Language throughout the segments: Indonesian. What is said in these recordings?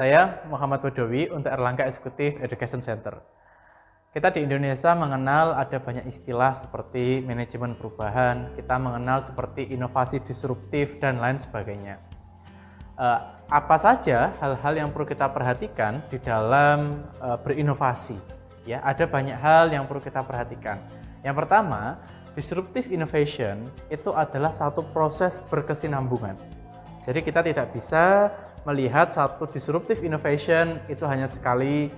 Saya Muhammad Badawi untuk Erlangga Executive Education Center. Kita di Indonesia mengenal ada banyak istilah seperti manajemen perubahan, kita mengenal seperti inovasi disruptif dan lain sebagainya. Apa saja hal-hal yang perlu kita perhatikan di dalam berinovasi? Ya, ada banyak hal yang perlu kita perhatikan. Yang pertama, disruptive innovation itu adalah satu proses berkesinambungan. Jadi kita tidak bisa melihat satu disruptive innovation itu hanya sekali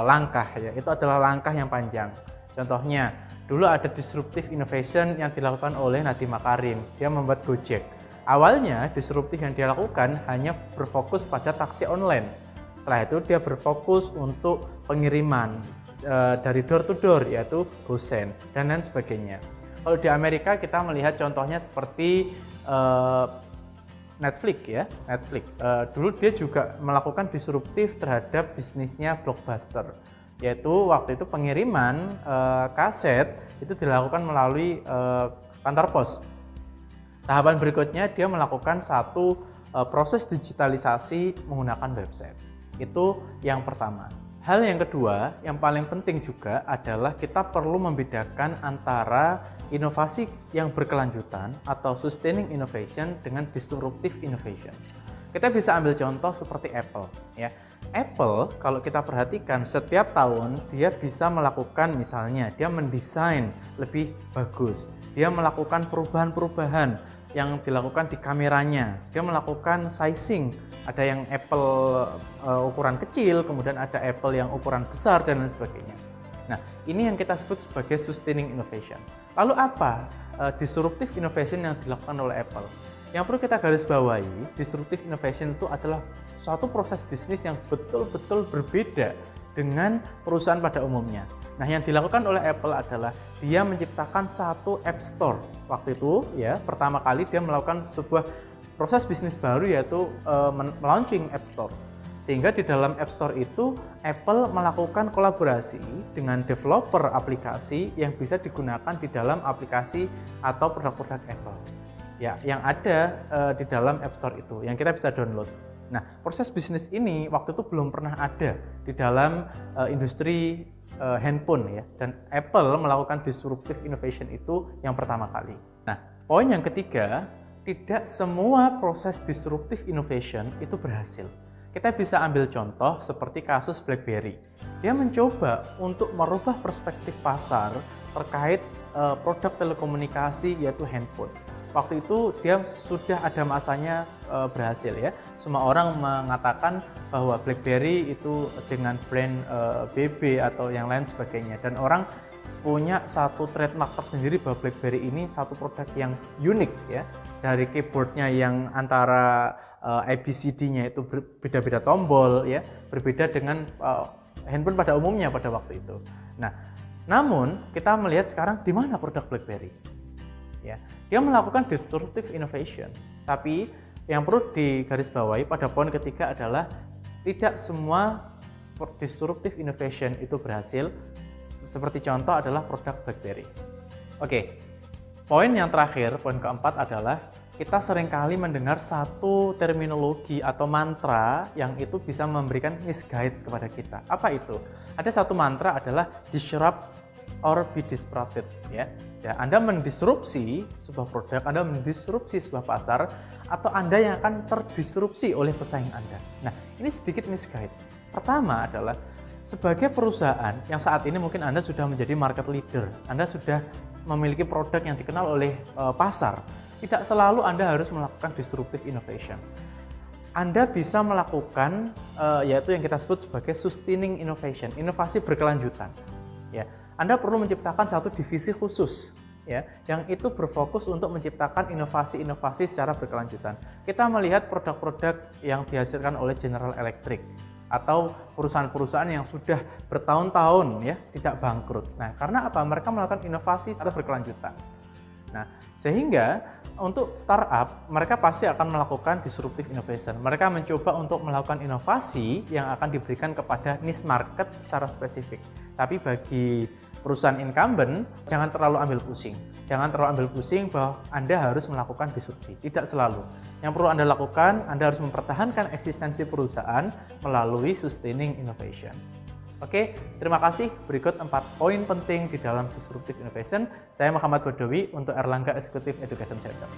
langkah, ya. Itu adalah langkah yang panjang. Contohnya, dulu ada disruptive innovation yang dilakukan oleh Nadiem Makarim. Dia membuat Gojek. Awalnya disruptif yang dia lakukan hanya berfokus pada taksi online. Setelah itu dia berfokus untuk pengiriman dari door to door, yaitu GoSend dan lain sebagainya. Kalau di Amerika kita melihat contohnya seperti Netflix ya, Netflix. Dulu dia juga melakukan disruptif terhadap bisnisnya Blockbuster, yaitu waktu itu pengiriman kaset itu dilakukan melalui kantor pos. Tahapan berikutnya dia melakukan satu proses digitalisasi menggunakan website. Itu yang pertama. Hal yang kedua, yang paling penting juga adalah kita perlu membedakan antara inovasi yang berkelanjutan atau sustaining innovation dengan disruptive innovation. Kita bisa ambil contoh seperti Apple, ya. Apple kalau kita perhatikan setiap tahun dia bisa melakukan, misalnya dia mendesain lebih bagus, dia melakukan perubahan-perubahan yang dilakukan di kameranya, dia melakukan sizing. Ada yang Apple ukuran kecil, kemudian ada Apple yang ukuran besar dan lain sebagainya. Nah, ini yang kita sebut sebagai sustaining innovation. Lalu apa disruptive innovation yang dilakukan oleh Apple? Yang perlu kita garis bawahi, disruptive innovation itu adalah suatu proses bisnis yang betul-betul berbeda dengan perusahaan pada umumnya. Nah, yang dilakukan oleh Apple adalah dia menciptakan satu App Store. Waktu itu ya, pertama kali dia melakukan sebuah proses bisnis baru, yaitu melaunching App Store. Sehingga di dalam App Store itu Apple melakukan kolaborasi dengan developer aplikasi yang bisa digunakan di dalam aplikasi atau produk-produk Apple. Ya, yang ada di dalam App Store itu yang kita bisa download. Nah, proses bisnis ini waktu itu belum pernah ada di dalam industri handphone ya, dan Apple melakukan disruptive innovation itu yang pertama kali. Nah, poin yang ketiga, tidak semua proses disruptive innovation itu berhasil. Kita bisa ambil contoh seperti kasus BlackBerry. Dia mencoba untuk merubah perspektif pasar terkait produk telekomunikasi, yaitu handphone. Waktu itu dia sudah ada masanya berhasil ya. Semua orang mengatakan bahwa BlackBerry itu dengan brand BB atau yang lain sebagainya, dan orang punya satu trademark tersendiri bahwa BlackBerry ini satu produk yang unik ya. Dari keyboardnya yang antara ABCD-nya itu beda-beda tombol ya, berbeda dengan handphone pada umumnya pada waktu itu. Nah, namun kita melihat sekarang di mana produk BlackBerry? Ya, dia melakukan disruptive innovation. Tapi yang perlu digarisbawahi pada poin ketiga adalah tidak semua disruptive innovation itu berhasil. Seperti contoh adalah produk BlackBerry. Oke, poin yang terakhir, poin keempat adalah kita seringkali mendengar satu terminologi atau mantra yang itu bisa memberikan misguide kepada kita. Apa itu? Ada satu mantra adalah disrupt or be disrupted. Ya, Anda mendisrupsi sebuah produk, Anda mendisrupsi sebuah pasar, atau Anda yang akan terdisrupsi oleh pesaing Anda. Nah, ini sedikit misguide. Pertama adalah sebagai perusahaan yang saat ini mungkin Anda sudah menjadi market leader, Anda sudah memiliki produk yang dikenal oleh pasar, tidak selalu Anda harus melakukan disruptive innovation. Anda bisa melakukan yaitu yang kita sebut sebagai sustaining innovation, inovasi berkelanjutan. Ya, Anda perlu menciptakan satu divisi khusus ya, yang itu berfokus untuk menciptakan inovasi-inovasi secara berkelanjutan. Kita melihat produk-produk yang dihasilkan oleh General Electric atau perusahaan-perusahaan yang sudah bertahun-tahun ya tidak bangkrut. Nah, karena apa? Mereka melakukan inovasi secara berkelanjutan. Nah, sehingga untuk startup mereka pasti akan melakukan disruptive innovation. Mereka mencoba untuk melakukan inovasi yang akan diberikan kepada niche market secara spesifik. Tapi bagi perusahaan incumbent, jangan terlalu ambil pusing. Jangan terlalu ambil pusing bahwa Anda harus melakukan disrupsi. Tidak selalu. Yang perlu Anda lakukan, Anda harus mempertahankan eksistensi perusahaan melalui sustaining innovation. Oke, terima kasih. Berikut 4 poin penting di dalam disruptive innovation. Saya Muhammad Badawi untuk Erlangga Executive Education Center.